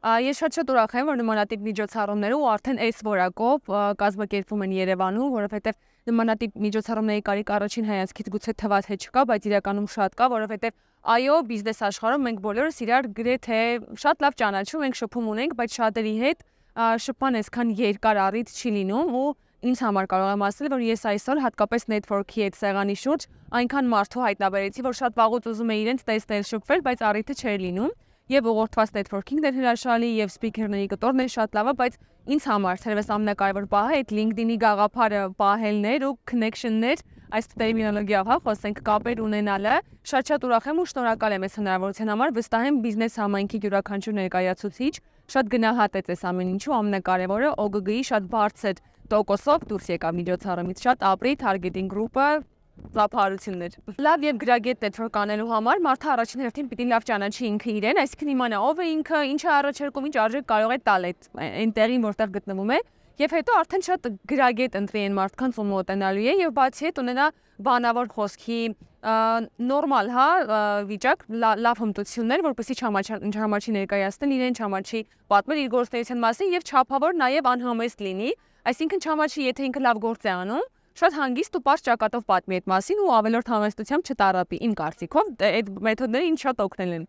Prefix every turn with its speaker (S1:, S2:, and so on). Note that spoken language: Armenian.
S1: Ես շատ ուրախ եմ, որ նմանատիպ միջոցառումները ու արդեն այս որակով կազմակերպվում են Երևանում, որովհետև նմանատիպ միջոցառումների կարիք առաջին հայացքից գուցե թվաց թե չկա, բայց իրականում շատ կա, որովհետև այո, բիզնես աշխարհում մենք բոլորս իրար գրեթե շատ լավ ճանաչում ենք, շփում ունենք, բայց շատերի հետ շփման այսքան երկար առիթ չի լինում ու ինձ համար կարող եմ ասել, որ ես այսօր հատկապես network-ի այդ սեղանի շուրջ այնքան մարդու հայտնաբերեցի, որ շատ վաղուց ուզում էի իրենց տեսնել, շփվել, բայց առիթը չէր լինում։ Եվ ուղղորդված networking-ն էր հրաշալի, եւ սփիքերների կտորն էր շատ լավը, բայց ինձ համար թերևս ամենակարևոր պահը այդ LinkedIn-ի գաղափարը պահելներ ու connection-ներ, այս տերմինոլոգիայով, հա, խոսենք կապեր ունենալը, շատ ուրախ եմ ու շնորհակալ եմ այս հնարավորության համար, վստահ եմ բիզնես համայնքի յուրաքանչյուր ներկայացուցիչ շատ գնահատեց այս ամեն ինչու, ամենակարևորը OGG-ի շատ բարձր տոկոսով դուրս եկավ միջոցառումից, շատ ապրի targeting group-ը լավարություններ։ Լավ եւ գրագետ network անելու համար մարդը առաջին հերթին պիտի լավ ճանաչի ինքը իրեն, այսինքն իմանա ով է ինքը, ինչ է առաջարկում, ինչ արժեք կարող է տալ այն տեղին, որտեղ գտնվում է, եւ հետո արդեն շատ գրագետ ընտրի այն մարդկանց ում մոտենալու է եւ բացի այդ ունենա բանավոր խոսքի նորմալ, հա, վիճակ, լավ հմտություններ, որպեսզի չհամաչի ներկայացնել իրեն, չհամաչի պատմել իր գործունեության մասին եւ չափավոր նաեւ անհամեստ լինի, այսինքն չհամաչի, եթե ինքը լավ գործ է անում, շատ հանգիստ ու պարզ ճակատով պատմի այդ մասին ու ավելորդ համեստությամբ չտարապի, իմ կարծիքով, այդ մեթոդները ինձ շատ օգնել են։